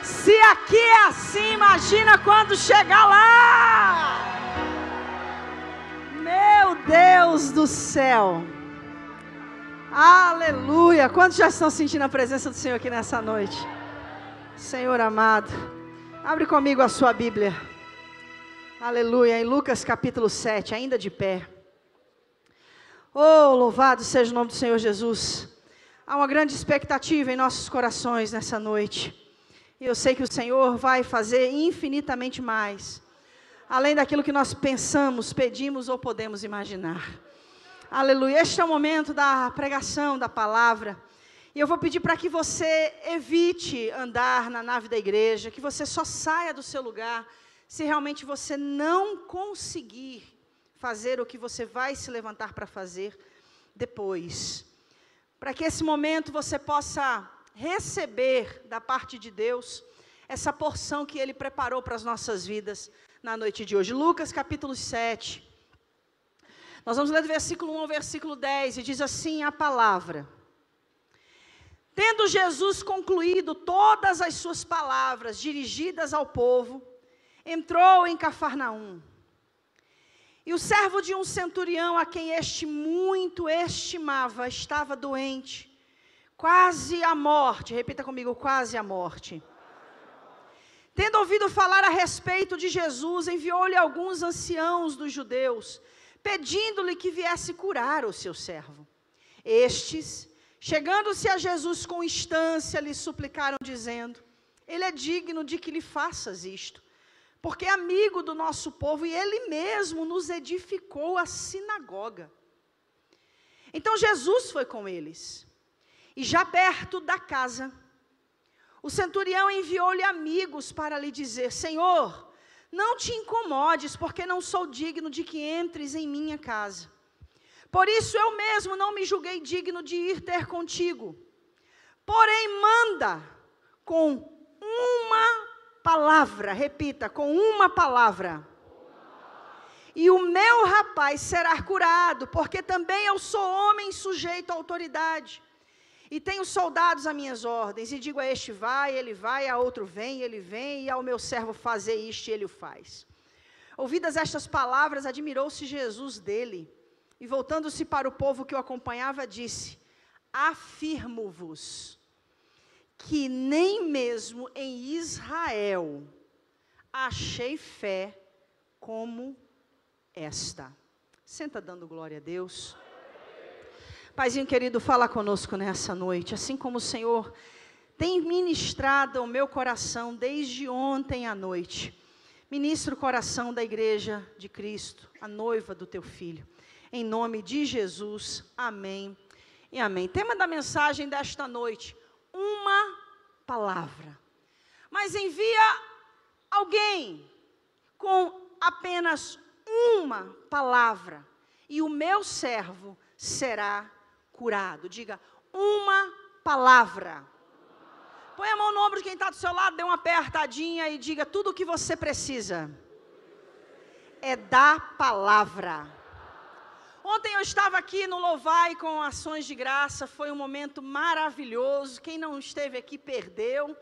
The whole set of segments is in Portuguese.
Se aqui é assim, imagina quando chegar lá. Meu Deus do céu. Aleluia. Quantos já estão sentindo a presença do Senhor aqui nessa noite? Senhor amado, abre comigo a sua Bíblia. Aleluia. Em Lucas capítulo 7, ainda de pé. Oh, louvado seja o nome do Senhor Jesus. Há uma grande expectativa em nossos corações nessa noite. E eu sei que o Senhor vai fazer infinitamente mais, além daquilo que nós pensamos, pedimos ou podemos imaginar. Aleluia. Este é o momento da pregação da palavra. E eu vou pedir para que você evite andar na nave da igreja, que você só saia do seu lugar se realmente você não conseguir fazer o que você vai se levantar para fazer depois. Para que esse momento você possa receber da parte de Deus essa porção que Ele preparou para as nossas vidas na noite de hoje. Lucas capítulo 7. Nós vamos ler do versículo 1 ao versículo 10, e diz assim a palavra: Tendo Jesus concluído todas as suas palavras dirigidas ao povo, entrou em Cafarnaum. E o servo de um centurião, a quem este muito estimava, estava doente, quase à morte. Repita comigo, quase à morte. Tendo ouvido falar a respeito de Jesus, enviou-lhe alguns anciãos dos judeus, pedindo-lhe que viesse curar o seu servo. Estes, chegando-se a Jesus com instância, lhe suplicaram, dizendo: Ele é digno de que lhe faças isto, porque é amigo do nosso povo, e ele mesmo nos edificou a sinagoga. Então Jesus foi com eles, e já perto da casa, o centurião enviou-lhe amigos para lhe dizer: Senhor, não te incomodes, porque não sou digno de que entres em minha casa. Por isso eu mesmo não me julguei digno de ir ter contigo. Porém manda com uma palavra, repita, com uma palavra, e o meu rapaz será curado, porque também eu sou homem sujeito à autoridade, e tenho soldados a minhas ordens, e digo a este vai, ele vai, a outro vem, ele vem, e ao meu servo fazer isto, ele o faz. Ouvidas estas palavras, admirou-se Jesus dele, e voltando-se para o povo que o acompanhava, disse: Afirmo-vos que nem mesmo em Israel achei fé como esta. Senta dando glória a Deus. Paizinho querido, fala conosco nessa noite, assim como o Senhor tem ministrado ao meu coração desde ontem à noite. Ministra o coração da igreja de Cristo, a noiva do teu Filho. Em nome de Jesus, amém e amém. Tema da mensagem desta noite: uma palavra. Mas envia alguém com apenas uma palavra, e o meu servo será curado. Diga, uma palavra. Põe a mão no ombro de quem está do seu lado, dê uma apertadinha e diga: tudo o que você precisa é da palavra. Ontem eu estava aqui no Louvai com ações de graça, foi um momento maravilhoso. Quem não esteve aqui perdeu.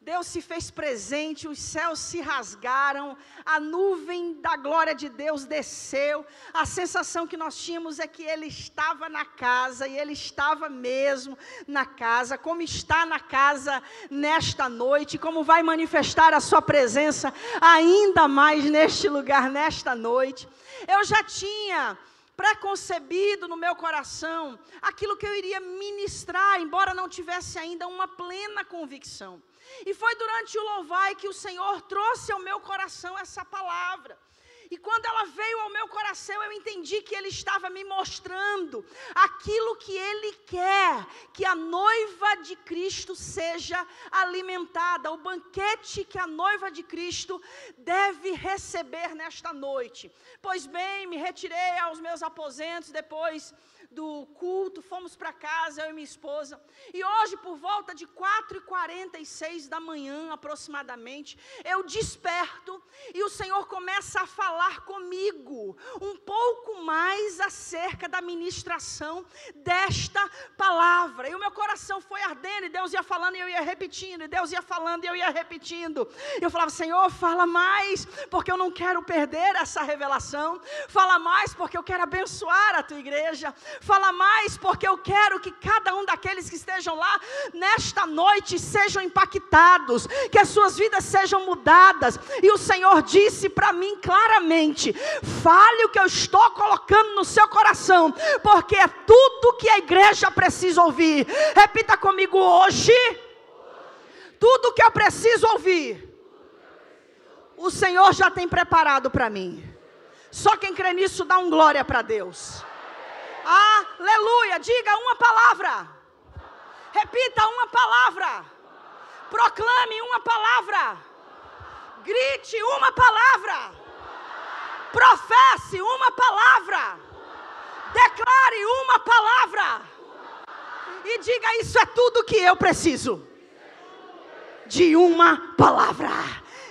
Deus se fez presente, os céus se rasgaram, a nuvem da glória de Deus desceu. A sensação que nós tínhamos é que Ele estava na casa, e Ele estava mesmo na casa, como está na casa nesta noite, como vai manifestar a sua presença ainda mais neste lugar, nesta noite. Eu já tinha preconcebido no meu coração aquilo que eu iria ministrar, embora não tivesse ainda uma plena convicção. E foi durante o louvai que o Senhor trouxe ao meu coração essa palavra. E quando ela veio ao meu coração, eu entendi que Ele estava me mostrando aquilo que Ele quer, que a noiva de Cristo seja alimentada, o banquete que a noiva de Cristo deve receber nesta noite. Pois bem, me retirei aos meus aposentos depois do culto, fomos para casa, eu e minha esposa, e hoje por volta de 4h46 da manhã aproximadamente, eu desperto, e o Senhor começa a falar falar comigo um pouco mais acerca da ministração desta palavra. E o meu coração foi ardendo, e Deus ia falando e eu ia repetindo, e Deus ia falando e eu ia repetindo. Eu falava: Senhor, fala mais, porque eu não quero perder essa revelação. Fala mais, porque eu quero abençoar a tua igreja. Fala mais, porque eu quero que cada um daqueles que estejam lá nesta noite sejam impactados, que as suas vidas sejam mudadas. E o Senhor disse para mim claramente: fale o que eu estou colocando no seu coração, porque é tudo que a igreja precisa ouvir. Repita comigo: hoje, tudo que eu preciso ouvir, o Senhor já tem preparado para mim. Só quem crê nisso dá um glória para Deus. Aleluia. Diga uma palavra. Repita uma palavra. Proclame uma palavra. Grite uma palavra. Professe uma palavra. Declare uma palavra. E diga: isso é tudo que eu preciso. De uma palavra.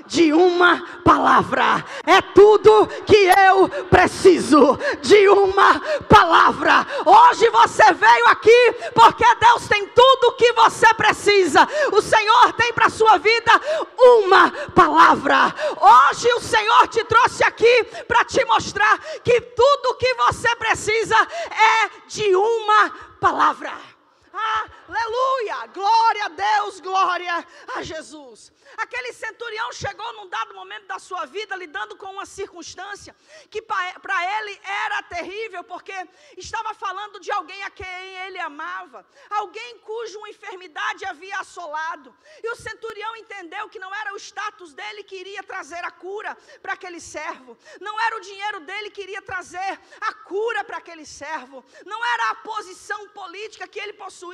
De uma palavra. É tudo que eu preciso. De uma palavra. Hoje você veio aqui porque Deus tem tudo o que você precisa. O Senhor tem para a sua vida uma palavra. Hoje o Senhor te trouxe aqui para te mostrar que tudo o que você precisa é de uma palavra. Aleluia, glória a Deus, glória a Jesus. Aquele centurião chegou num dado momento da sua vida lidando com uma circunstância que para ele era terrível, porque estava falando de alguém a quem ele amava, alguém cuja enfermidade havia assolado. E o centurião entendeu que não era o status dele que iria trazer a cura para aquele servo, não era o dinheiro dele que iria trazer a cura para aquele servo, não era a posição política que ele possuía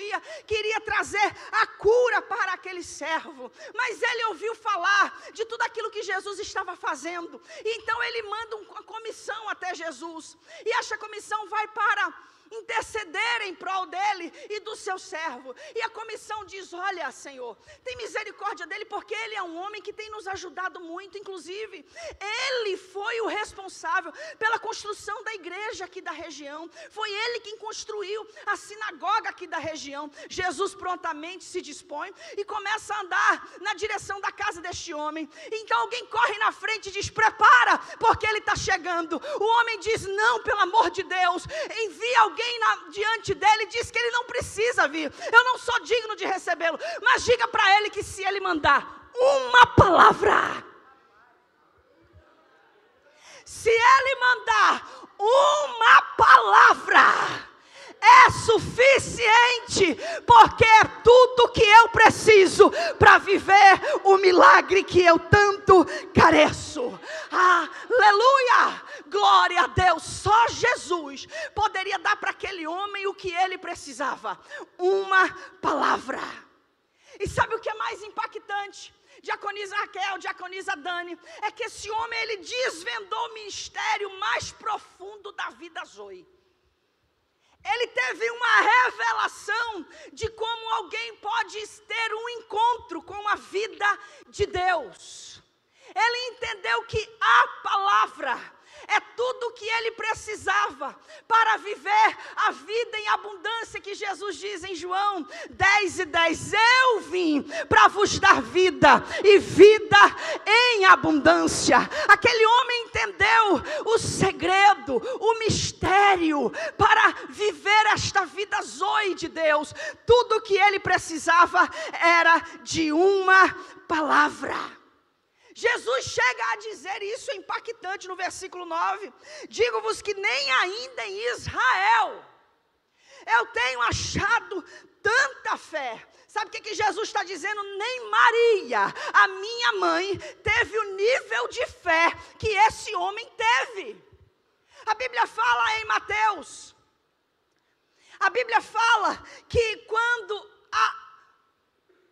que iria trazer a cura para aquele servo, mas ele ouviu falar de tudo aquilo que Jesus estava fazendo. Então ele manda uma comissão até Jesus, e essa comissão vai para interceder em prol dele e do seu servo. E a comissão diz: olha, Senhor, tem misericórdia dele, porque ele é um homem que tem nos ajudado muito. Inclusive, ele foi o responsável pela construção da igreja aqui da região, foi ele quem construiu a sinagoga aqui da região. Jesus prontamente se dispõe e começa a andar na direção da casa deste homem. Então alguém corre na frente e diz: prepara, porque ele está chegando. O homem diz: não, pelo amor de Deus, envia alguém diante dele, diz que ele não precisa vir, eu não sou digno de recebê-lo, mas diga para ele que se ele mandar uma palavra, se ele mandar uma palavra, é suficiente, porque é tudo que eu preciso para viver o milagre que eu tanto careço. Aleluia, glória a Deus. Só Jesus poderia dar para aquele homem o que ele precisava: uma palavra. E sabe o que é mais impactante? Diaconisa Raquel, diaconisa Dani, é que esse homem, ele desvendou o ministério mais profundo da vida Zoe. Ele teve uma revelação de como alguém pode ter um encontro com a vida de Deus. Ele entendeu que a palavra é tudo o que ele precisava para viver a vida em abundância, que Jesus diz em João 10:10, eu vim para vos dar vida, e vida em abundância. Aquele homem entendeu o segredo, o mistério para viver esta vida Zoe de Deus. Tudo o que ele precisava era de uma palavra. Jesus chega a dizer isso, é impactante, no versículo 9: digo-vos que nem ainda em Israel eu tenho achado tanta fé. Sabe o que Jesus está dizendo? Nem Maria, a minha mãe, teve o nível de fé que esse homem teve. A Bíblia fala em Mateus, a Bíblia fala que quando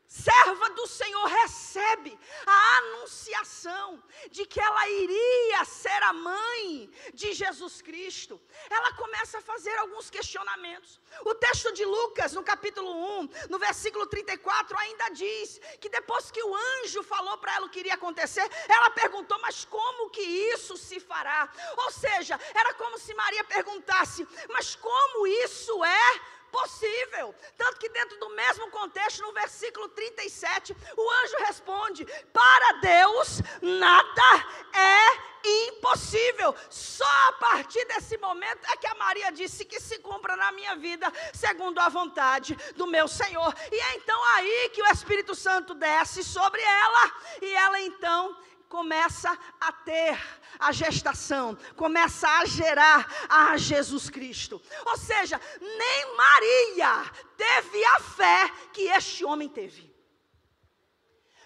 serva do Senhor recebe a anunciação de que ela iria ser a mãe de Jesus Cristo, ela começa a fazer alguns questionamentos. O texto de Lucas, no capítulo 1, no versículo 34, ainda diz que depois que o anjo falou para ela o que iria acontecer, ela perguntou, mas como que isso se fará? Ou seja, era como se Maria perguntasse, mas como isso é possível? Tanto que dentro do mesmo contexto, no versículo 37, o anjo responde, para Deus nada é impossível. Só a partir desse momento é que a Maria disse que se cumpra na minha vida segundo a vontade do meu Senhor. E é então aí que o Espírito Santo desce sobre ela, e ela então começa a ter a gestação, começa a gerar a Jesus Cristo. Ou seja, nem Maria teve a fé que este homem teve.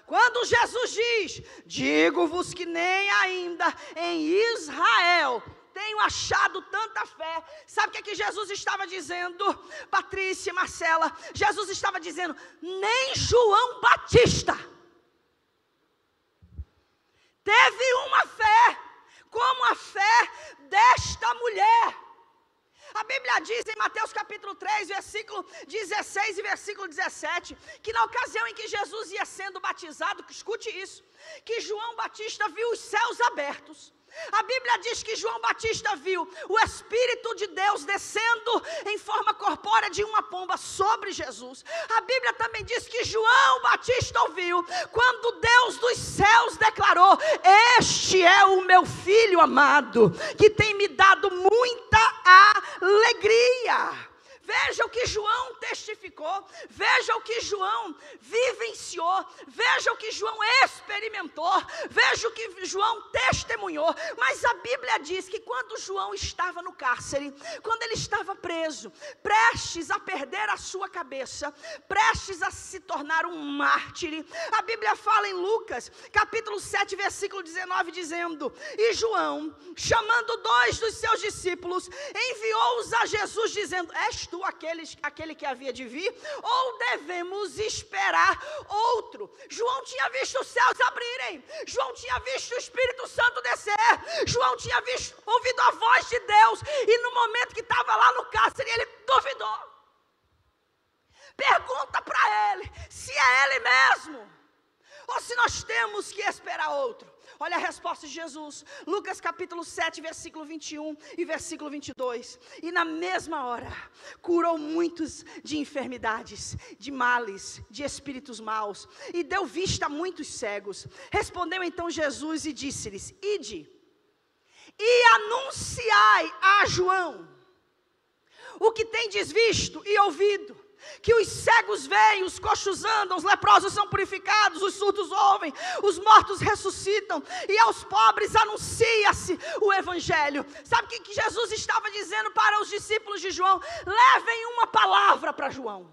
Quando Jesus diz, digo-vos que nem ainda em Israel tenho achado tanta fé. Sabe o que é que Jesus estava dizendo? Patrícia e Marcela, Jesus estava dizendo, nem João Batista teve uma fé como a fé desta mulher. A Bíblia diz em Mateus capítulo 3, versículo 16 e versículo 17, que na ocasião em que Jesus ia sendo batizado, escute isso, que João Batista viu os céus abertos. A Bíblia diz que João Batista viu o Espírito de Deus descendo em forma corpórea de uma pomba sobre Jesus. A Bíblia também diz que João Batista ouviu quando Deus dos céus declarou, este é o meu filho amado, que tem me dado muita alegria. Veja o que João testificou, veja o que João vivenciou, veja o que João experimentou, veja o que João testemunhou. Mas a Bíblia diz que quando João estava no cárcere, quando ele estava preso, prestes a perder a sua cabeça, prestes a se tornar um mártir, a Bíblia fala em Lucas, capítulo 7, versículo 19, dizendo, e João, chamando 2 dos seus discípulos, enviou-os a Jesus, dizendo, és tu aquele que havia de vir, ou devemos esperar outro? João tinha visto os céus abrirem, João tinha visto o Espírito Santo descer, João tinha ouvido a voz de Deus, e no momento que estava lá no cárcere, ele duvidou. Pergunta para ele, se é ele mesmo, ou se nós temos que esperar outro. Olha a resposta de Jesus, Lucas capítulo 7, versículo 21 e versículo 22. E na mesma hora, curou muitos de enfermidades, de males, de espíritos maus, e deu vista a muitos cegos. Respondeu então Jesus e disse-lhes, ide, e anunciai a João o que tendes visto e ouvido, que os cegos veem, os coxos andam, os leprosos são purificados, os surdos ouvem, os mortos ressuscitam, e aos pobres anuncia-se o Evangelho. Sabe o que Jesus estava dizendo para os discípulos de João? Levem uma palavra para João.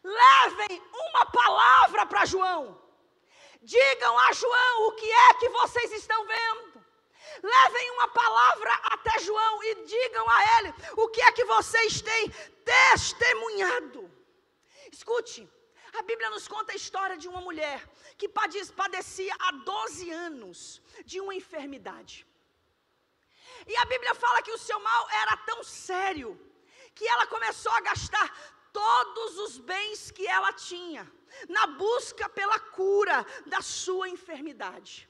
Levem uma palavra para João. Digam a João o que é que vocês estão vendo. Levem uma palavra até João e digam a ele o que é que vocês têm testemunhado. Escute, a Bíblia nos conta a história de uma mulher que padecia há 12 anos de uma enfermidade. E a Bíblia fala que o seu mal era tão sério que ela começou a gastar todos os bens que ela tinha na busca pela cura da sua enfermidade.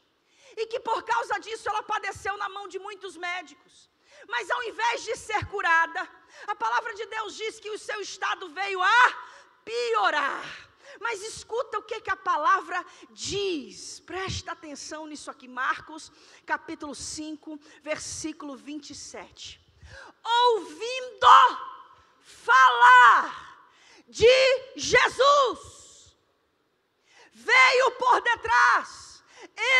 E que por causa disso ela padeceu na mão de muitos médicos. Mas ao invés de ser curada, a palavra de Deus diz que o seu estado veio a piorar. Mas escuta o que a palavra diz. Presta atenção nisso aqui. Marcos capítulo 5, versículo 27. Ouvindo falar de Jesus, veio por detrás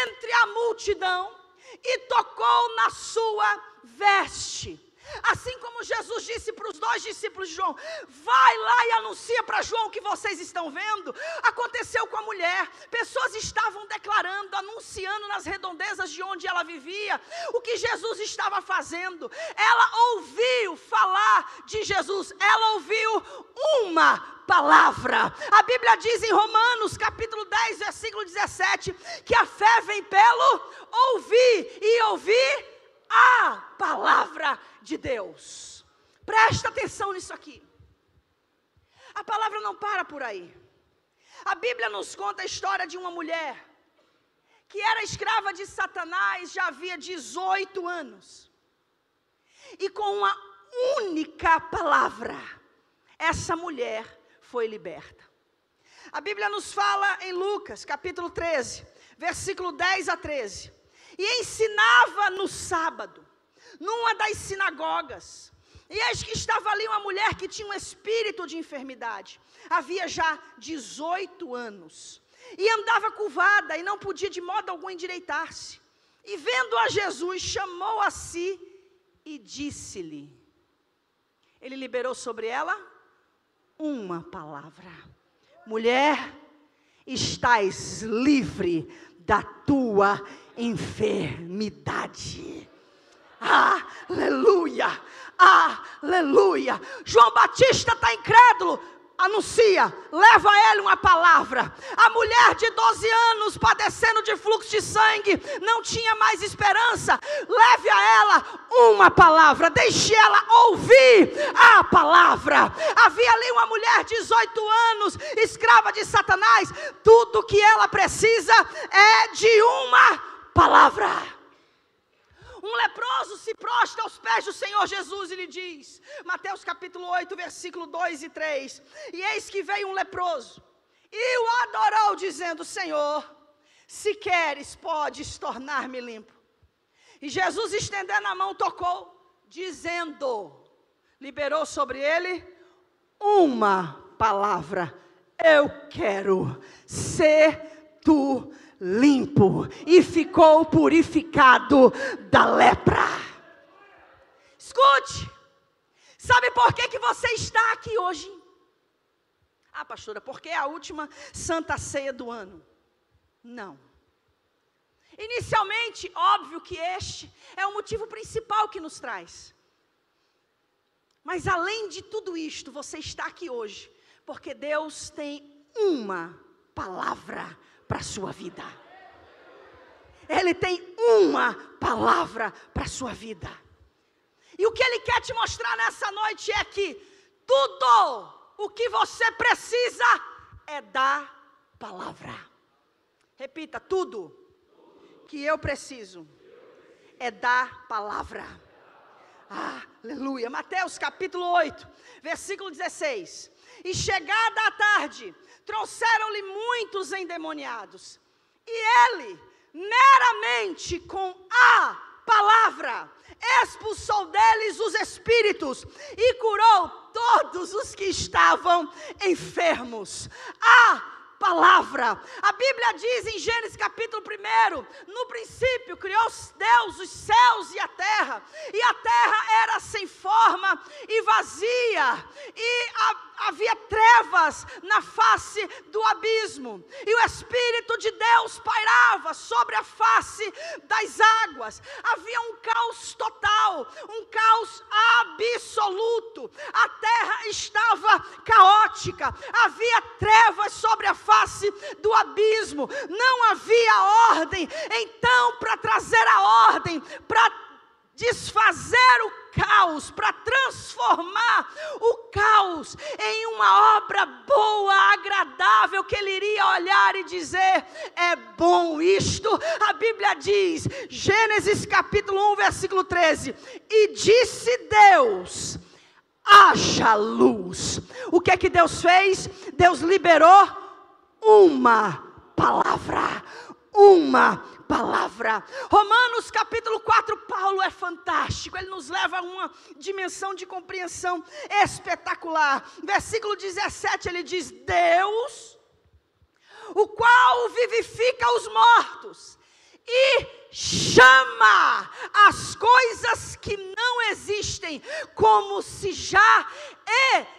entre a multidão e tocou na sua veste. Assim como Jesus disse para os 2 discípulos de João, vai lá e anuncia para João o que vocês estão vendo. Aconteceu com a uma mulher, pessoas estavam declarando, anunciando nas redondezas de onde ela vivia, o que Jesus estava fazendo. Ela ouviu falar de Jesus, ela ouviu uma palavra. A Bíblia diz em Romanos capítulo 10, versículo 17, que a fé vem pelo ouvir, e ouvir a palavra de Deus. Presta atenção nisso aqui. A palavra não para por aí. A Bíblia nos conta a história de uma mulher que era escrava de Satanás já havia 18 anos. E com uma única palavra, essa mulher foi liberta. A Bíblia nos fala em Lucas capítulo 13, versículo 10 a 13. E ensinava no sábado, numa das sinagogas. E eis que estava ali uma mulher que tinha um espírito de enfermidade. Havia já 18 anos. E andava curvada e não podia de modo algum endireitar-se. E vendo a Jesus, chamou a si e disse-lhe. Ele liberou sobre ela uma palavra. Mulher, estás livre da tua enfermidade. Aleluia, aleluia. João Batista está incrédulo, anuncia, leva a ele uma palavra. A mulher de 12 anos padecendo de fluxo de sangue, não tinha mais esperança, leve a ela uma palavra, deixe ela ouvir a palavra. Havia ali uma mulher de 18 anos, escrava de Satanás, tudo que ela precisa é de uma palavra. Um leproso se prostra aos pés do Senhor Jesus e lhe diz, Mateus capítulo 8, versículo 2 e 3, e eis que veio um leproso, e o adorou, dizendo, Senhor, se queres, podes tornar-me limpo. E Jesus, estendendo a mão, tocou, dizendo, liberou sobre ele uma palavra, eu quero ser tu limpo, e ficou purificado da lepra. Escute, sabe por que você está aqui hoje? Pastora, porque é a última Santa Ceia do ano. Não. Inicialmente, óbvio que este é o motivo principal que nos traz. Mas além de tudo isto, você está aqui hoje, porque Deus tem uma palavra para a sua vida. Ele tem uma palavra para a sua vida. E o que Ele quer te mostrar nessa noite é que tudo o que você precisa é da palavra. Repita, tudo que eu preciso é da palavra. Aleluia. Mateus capítulo 8, versículo 16. E chegada a tarde, trouxeram-lhe muitos endemoniados, e ele, meramente com a palavra, expulsou deles os espíritos, e curou todos os que estavam enfermos. Palavra. A Bíblia diz em Gênesis capítulo 1, no princípio criou Deus os céus e a terra era sem forma e vazia, e havia trevas na face do abismo, e o Espírito de Deus pairava sobre a face das águas. Havia um caos total, um caos absoluto, a terra estava caótica, havia trevas sobre a face do abismo, não havia ordem. Então, para trazer a ordem, para desfazer o caos, para transformar o caos em uma obra boa, agradável, que ele iria olhar e dizer, é bom isto. A Bíblia diz, Gênesis capítulo 1, versículo 13, e disse Deus, haja luz. O que é que Deus fez? Deus liberou uma palavra. Uma palavra. Romanos capítulo 4, Paulo é fantástico, ele nos leva a uma dimensão de compreensão espetacular. Versículo 17, ele diz, Deus, o qual vivifica os mortos e chama as coisas que não existem como se já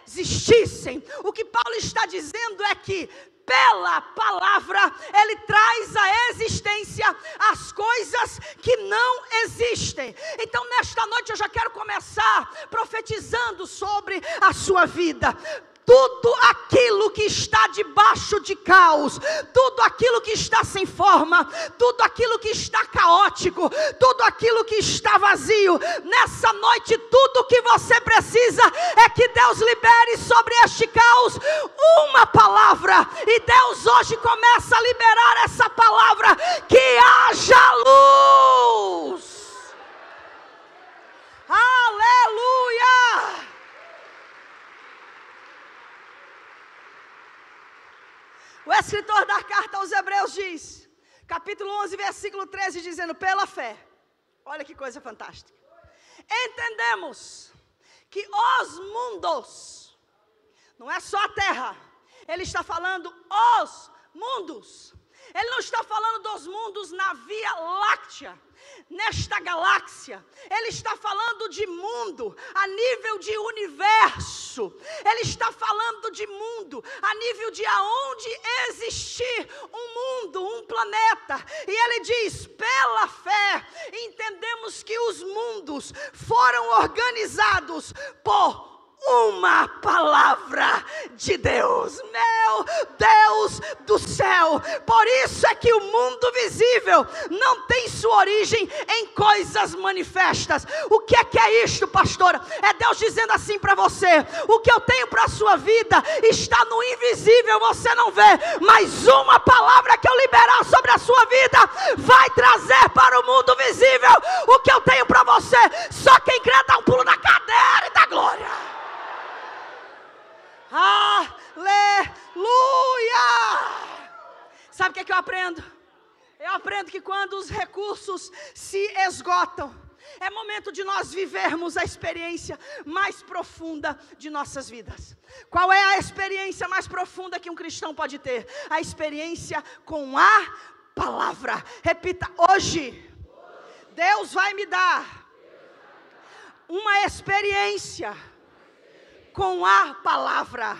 existissem. O que Paulo está dizendo é que pela palavra, Ele traz à existência as coisas que não existem. Então nesta noite eu já quero começar profetizando sobre a sua vida. Tudo aquilo que está debaixo de caos, tudo aquilo que está sem forma, tudo aquilo que está caótico, tudo aquilo que está vazio, nessa noite tudo que você precisa é que Deus libere sobre este caos uma palavra, e Deus hoje começa a liberar essa palavra: que haja luz. Aleluia! O escritor da carta aos Hebreus diz, capítulo 11, versículo 13, dizendo: pela fé, olha que coisa fantástica, entendemos que os mundos, não é só a terra, ele está falando os mundos, ele não está falando dos mundos na Via Láctea, nesta galáxia, ele está falando de mundo a nível de universo, ele está falando de mundo a nível de aonde existir um mundo, um planeta, e ele diz: pela fé entendemos que os mundos foram organizados por uma palavra de Deus. Meu Deus do céu, por isso é que o mundo visível não tem sua origem em coisas manifestas. O que é isto, pastora? É Deus dizendo assim para você: o que eu tenho para a sua vida está no invisível, você não vê, mas uma palavra que eu liberar sobre a sua vida vai trazer para o mundo visível o que eu tenho para você. Só quem crê dá um pulo na cadeira e dá glória. Aleluia! Sabe o que eu aprendo? Eu aprendo que quando os recursos se esgotam, é momento de nós vivermos a experiência mais profunda de nossas vidas. Qual é a experiência mais profunda que um cristão pode ter? A experiência com a palavra. Repita: hoje Deus vai me dar uma experiência com a palavra.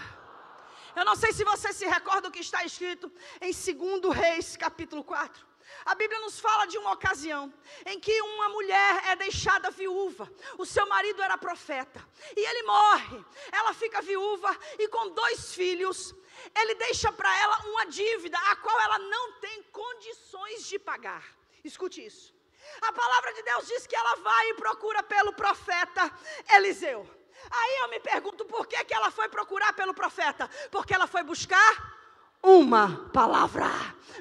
Eu não sei se você se recorda o que está escrito em 2 Reis, capítulo 4. A Bíblia nos fala de uma ocasião em que uma mulher é deixada viúva. O seu marido era profeta e ele morre. Ela fica viúva e com 2 filhos. Ele deixa para ela uma dívida a qual ela não tem condições de pagar. Escute isso. A palavra de Deus diz que ela vai e procura pelo profeta Eliseu. Aí eu me pergunto, por que ela foi procurar pelo profeta? Porque ela foi buscar uma palavra.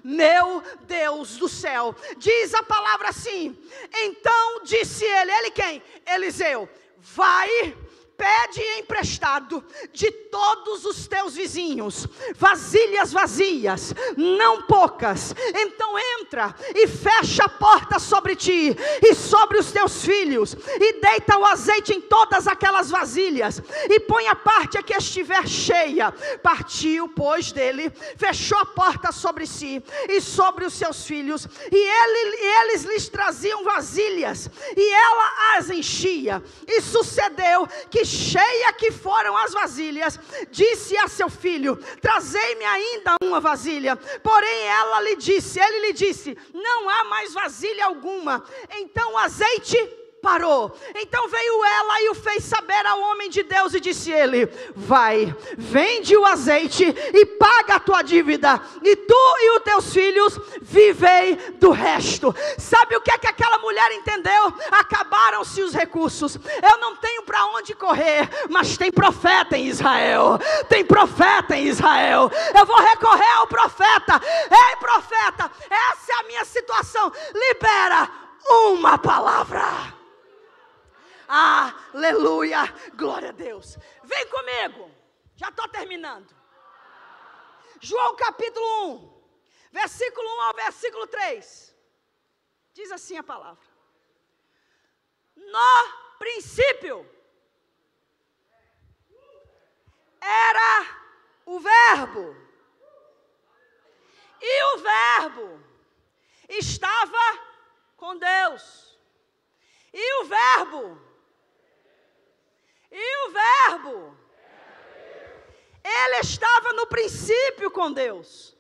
Meu Deus do céu, diz a palavra assim: então disse ele quem? Eliseu: vai, pede emprestado de todos os teus vizinhos vasilhas vazias, não poucas. Então entra e fecha a porta sobre ti e sobre os teus filhos, e deita o azeite em todas aquelas vasilhas, e põe a parte a que estiver cheia. Partiu, pois, dele, fechou a porta sobre si e sobre os seus filhos, e eles lhes traziam vasilhas, e ela as enchia. E sucedeu que, cheia que foram as vasilhas, disse a seu filho: trazei-me ainda uma vasilha. Porém ele lhe disse: não há mais vasilha alguma. Então o azeite parou. Então veio ela e o fez saber ao homem de Deus, e disse ele: vai, vende o azeite e paga a tua dívida, e tu e os teus filhos vivei do resto. Sabe o que é que aquela mulher entendeu? Acabaram-se os recursos. Eu não tenho para onde correr, mas tem profeta em Israel. Tem profeta em Israel. Eu vou recorrer ao profeta. Ei, profeta, essa é a minha situação. Libera uma palavra. Aleluia, glória a Deus. Vem comigo, já estou terminando. João capítulo 1, versículo 1 ao versículo 3. Diz assim a palavra: no princípio era o Verbo, e o Verbo estava com Deus, e o Verbo Ele estava no princípio com Deus.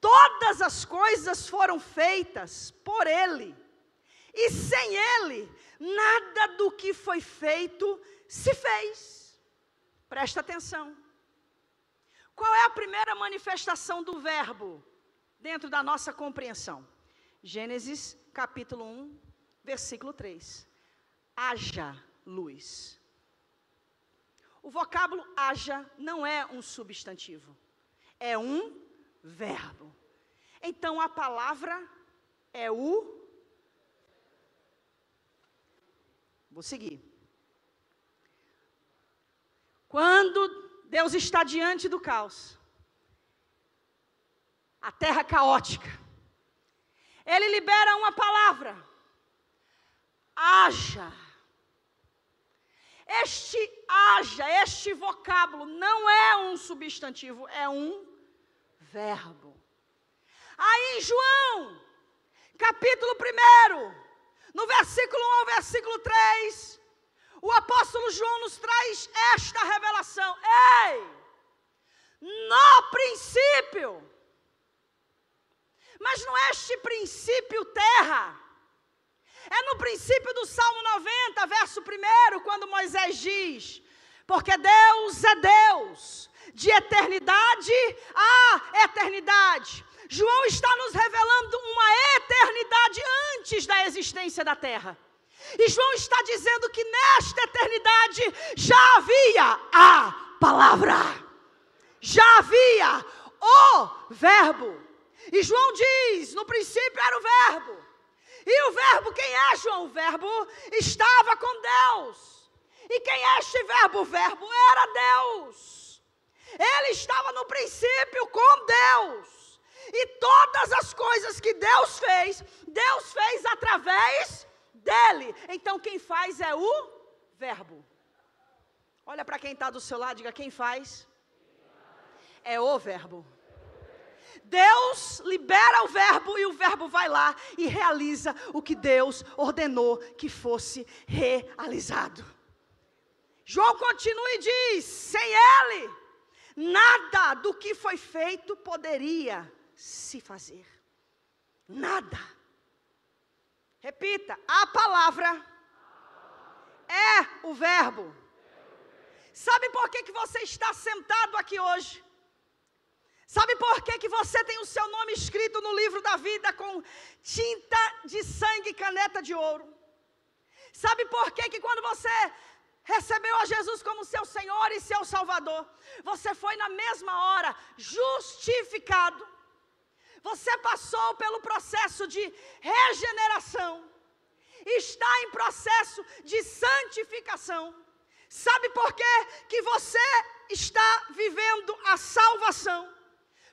Todas as coisas foram feitas por Ele. E sem Ele, nada do que foi feito se fez. Presta atenção. Qual é a primeira manifestação do verbo dentro da nossa compreensão? Gênesis capítulo 1, versículo 3. Haja luz. O vocábulo haja não é um substantivo, é um verbo. Então a palavra é o... Vou seguir. Quando Deus está diante do caos, a terra caótica, Ele libera uma palavra: haja. Este vocábulo não é um substantivo, é um verbo. Aí em João, capítulo 1, no versículo 1 ao versículo 3, o apóstolo João nos traz esta revelação. Ei, no princípio, mas não é este princípio terra. É no princípio do Salmo 90, verso 1, quando Moisés diz: porque Deus é Deus, de eternidade a eternidade. João está nos revelando uma eternidade antes da existência da terra. E João está dizendo que nesta eternidade já havia a palavra, já havia o verbo. E João diz: no princípio era o verbo. E o verbo, quem é, João? O verbo estava com Deus. E quem é este verbo? O verbo era Deus. Ele estava no princípio com Deus. E todas as coisas que Deus fez através dele. Então quem faz é o verbo. Olha para quem está do seu lado, diga: quem faz é o verbo. Deus libera o verbo e o verbo vai lá e realiza o que Deus ordenou que fosse realizado. João continua e diz: sem Ele, nada do que foi feito poderia se fazer. Nada. Repita: a palavra é o verbo. Sabe por que você está sentado aqui hoje? Sabe por que você tem o seu nome escrito no livro da vida com tinta de sangue e caneta de ouro? Sabe por que quando você recebeu a Jesus como seu Senhor e seu Salvador, você foi na mesma hora justificado? Você passou pelo processo de regeneração, está em processo de santificação. Sabe por que você está vivendo a salvação?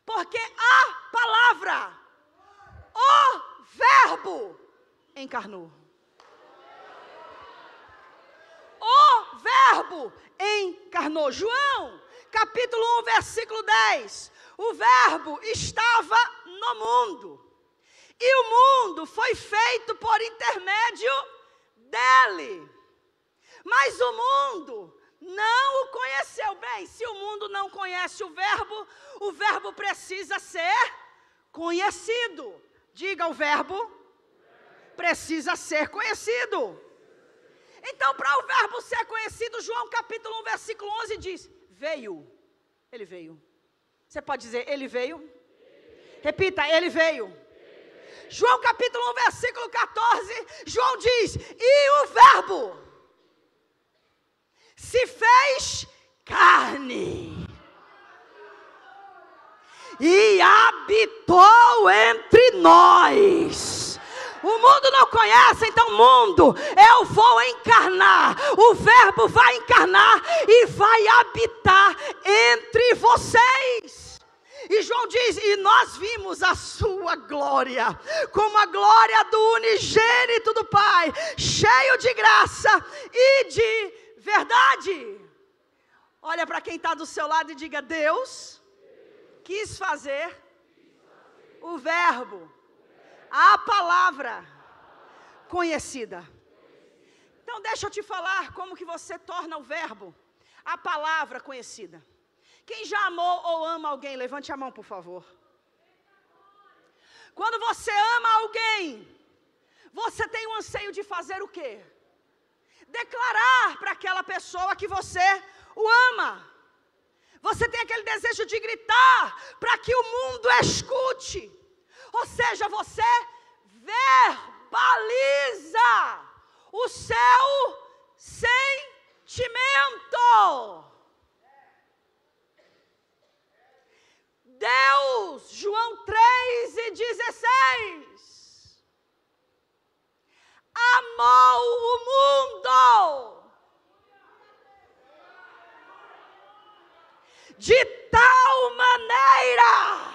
Porque a palavra, o verbo, encarnou. O verbo encarnou. João, capítulo 1, versículo 10. O verbo estava no mundo. E o mundo foi feito por intermédio dele. Mas o mundo não o conheceu. Bem, se o mundo não conhece o verbo precisa ser conhecido. Diga: o verbo precisa ser conhecido. Então, para o verbo ser conhecido, João capítulo 1, versículo 11 diz: veio. Ele veio. Você pode dizer: ele veio? Repita: ele veio. João capítulo 1, versículo 14, João diz: e o verbo se fez carne e habitou entre nós. O mundo não conhece, então mundo, eu vou encarnar. O verbo vai encarnar e vai habitar entre vocês. E João diz: e nós vimos a sua glória, como a glória do unigênito do Pai, cheio de graça e de verdade. Olha para quem está do seu lado e diga: Deus quis fazer o verbo, a palavra conhecida. Então deixa eu te falar como que você torna o verbo, a palavra conhecida. Quem já amou ou ama alguém, levante a mão, por favor. Quando você ama alguém, você tem um anseio de fazer o quê? Declarar para aquela pessoa que você o ama. Você tem aquele desejo de gritar para que o mundo escute. Ou seja, você verbaliza o seu sentimento. Deus, João 3:16, amou o mundo de tal maneira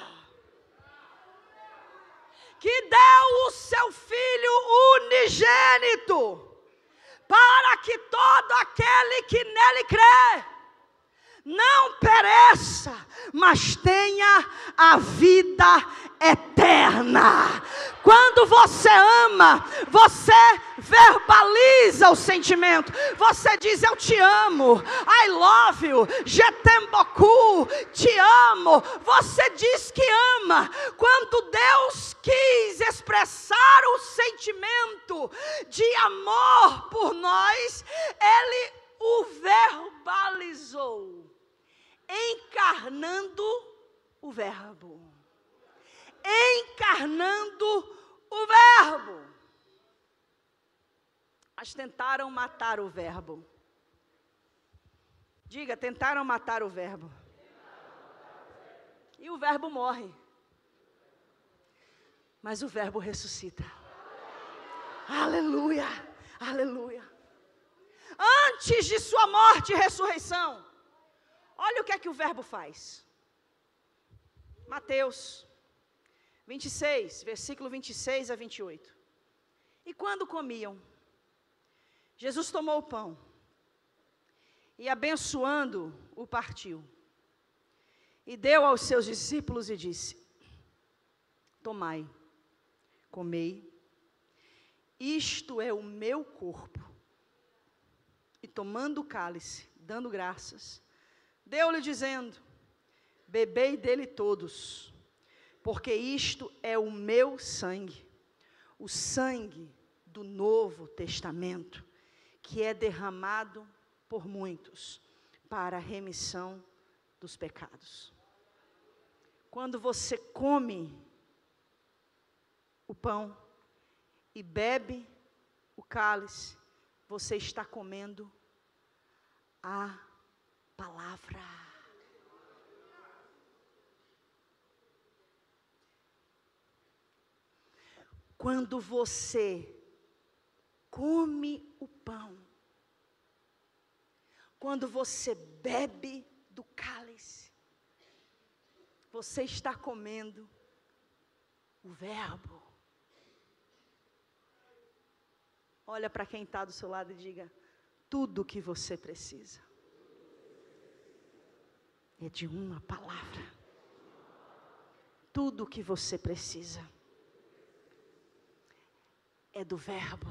que deu o seu Filho unigênito, para que todo aquele que nele crê não pereça, mas tenha a vida eterna. Quando você ama, você verbaliza o sentimento. Você diz: eu te amo, I love you, je t'aime beaucoup, te amo. Você diz que ama. Quando Deus quis expressar o sentimento de amor por nós, Ele o verbalizou, encarnando o verbo. Encarnando o verbo. Mas tentaram matar o verbo. Diga, tentaram matar o verbo. E o verbo morre. Mas o verbo ressuscita. Aleluia, aleluia. Antes de sua morte e ressurreição, olha o que é que o verbo faz. Mateus 26, versículo 26 a 28. E quando comiam, Jesus tomou o pão e, abençoando, o partiu. E deu aos seus discípulos e disse: tomai, comei, isto é o meu corpo. E tomando o cálice, dando graças, deu-lhe dizendo: bebei dele todos, porque isto é o meu sangue, o sangue do Novo Testamento, que é derramado por muitos para a remissão dos pecados. Quando você come o pão e bebe o cálice, você está comendo a palavra. Quando você come o pão, quando você bebe do cálice, você está comendo o verbo. Olha para quem está do seu lado e diga: tudo que você precisa é de uma palavra. Tudo que você precisa é do verbo.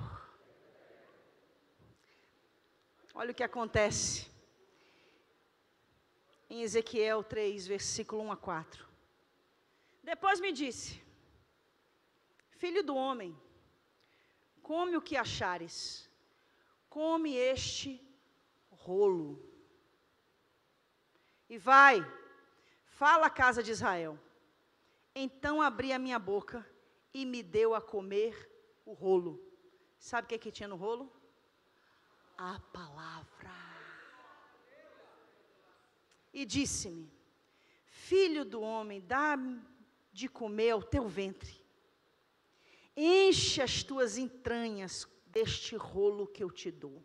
Olha o que acontece em Ezequiel 3, versículo 1 a 4. Depois me disse: filho do homem, come o que achares, come este rolo, e vai, fala à casa de Israel. Então abri a minha boca e me deu a comer o rolo. Sabe o que tinha no rolo? A palavra. E disse-me: filho do homem, dá-me de comer ao teu ventre. Enche as tuas entranhas deste rolo que eu te dou.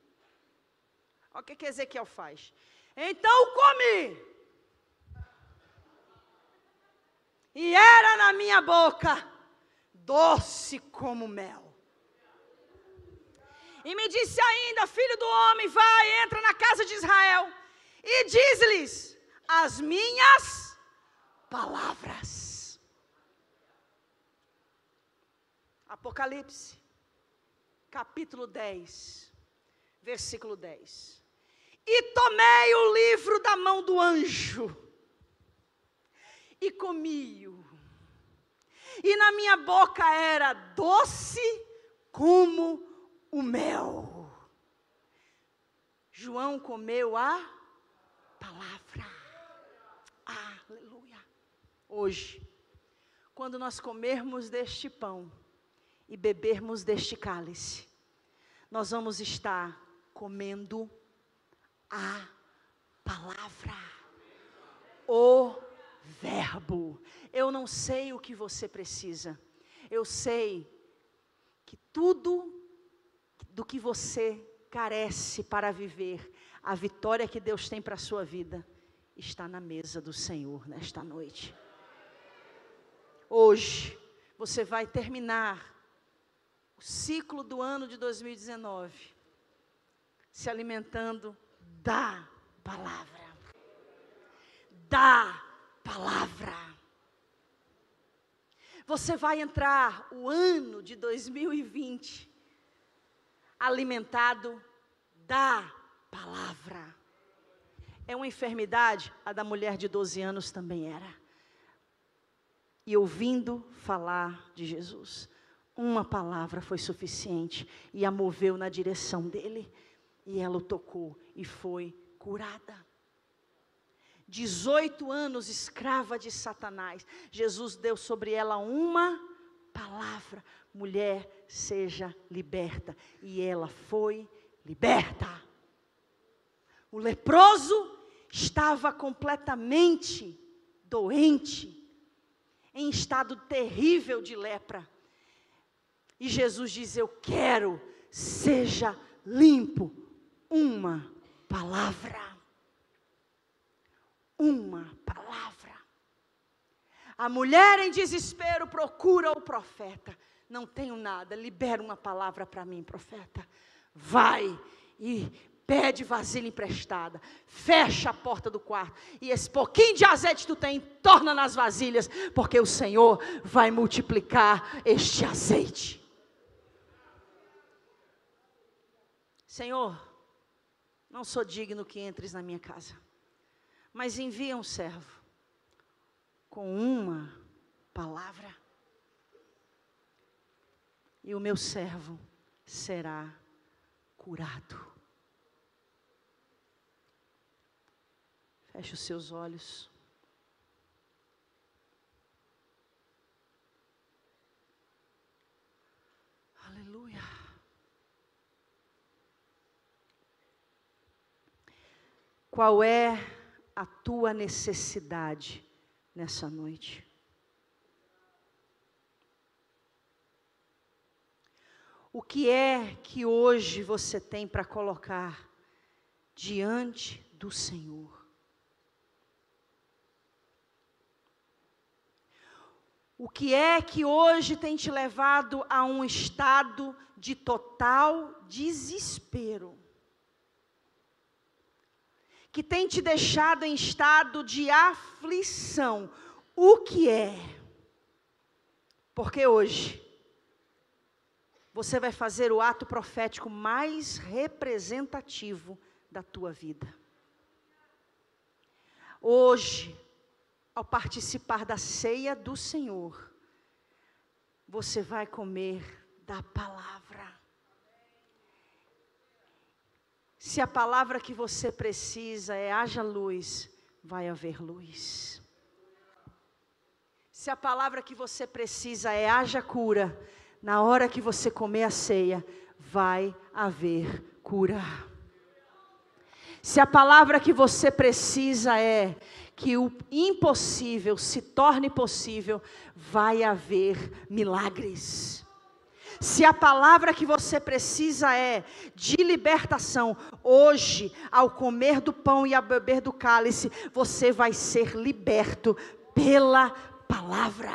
Olha o que Ezequiel faz. Então comi, e era na minha boca doce como mel. E me disse ainda: filho do homem, vai, entra na casa de Israel e diz-lhes as minhas palavras. Apocalipse, capítulo 10, versículo 10. E tomei o livro da mão do anjo e comi-o. E na minha boca era doce como o mel. João comeu a palavra. Aleluia. Hoje, quando nós comermos deste pão e bebermos deste cálice, nós vamos estar comendo a palavra, o verbo. Eu não sei o que você precisa. Eu sei que tudo do que você carece para viver a vitória que Deus tem para a sua vida está na mesa do Senhor nesta noite. Hoje você vai terminar o ciclo do ano de 2019 se alimentando da palavra. Da palavra. Você vai entrar o ano de 2020 alimentado da palavra. É uma enfermidade, a da mulher de 12 anos também era. E ouvindo falar de Jesus, uma palavra foi suficiente e a moveu na direção dele. E ela o tocou e foi curada. 18 anos escrava de Satanás. Jesus deu sobre ela uma palavra: mulher, seja liberta. E ela foi liberta. O leproso estava completamente doente, em estado terrível de lepra. E Jesus diz: eu quero, seja limpo. Uma palavra. Uma palavra. A mulher em desespero procura o profeta. Não tenho nada, libera uma palavra para mim, profeta. Vai e pede vasilha emprestada. Fecha a porta do quarto. E esse pouquinho de azeite que tu tem, torna nas vasilhas. Porque o Senhor vai multiplicar este azeite. Senhor, não sou digno que entres na minha casa, mas envia um servo com uma palavra, e o meu servo será curado. Feche os seus olhos. Aleluia. Qual é a tua necessidade nessa noite? O que é que hoje você tem para colocar diante do Senhor? O que é que hoje tem te levado a um estado de total desespero? Que tem te deixado em estado de aflição? O que é? Porque hoje você vai fazer o ato profético mais representativo da tua vida. Hoje, ao participar da ceia do Senhor, você vai comer da palavra. Se a palavra que você precisa é haja luz, vai haver luz. Se a palavra que você precisa é haja cura, na hora que você comer a ceia, vai haver cura. Se a palavra que você precisa é que o impossível se torne possível, vai haver milagres. Se a palavra que você precisa é de libertação, hoje, ao comer do pão e ao beber do cálice, você vai ser liberto pela palavra.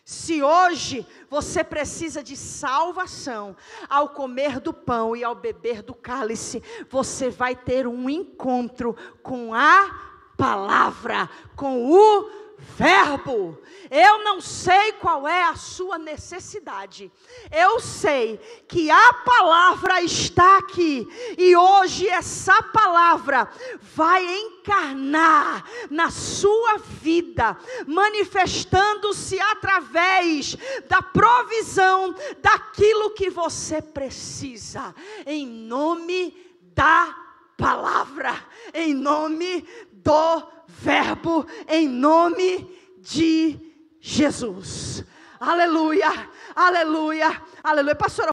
Se hoje você precisa de salvação, ao comer do pão e ao beber do cálice, você vai ter um encontro com a palavra, com o Verbo. Eu não sei qual é a sua necessidade. Eu sei que a palavra está aqui. E hoje essa palavra vai encarnar na sua vida, manifestando-se através da provisão daquilo que você precisa. Em nome da palavra, em nome do Verbo, em nome de Jesus. Aleluia, aleluia, aleluia. Pastora,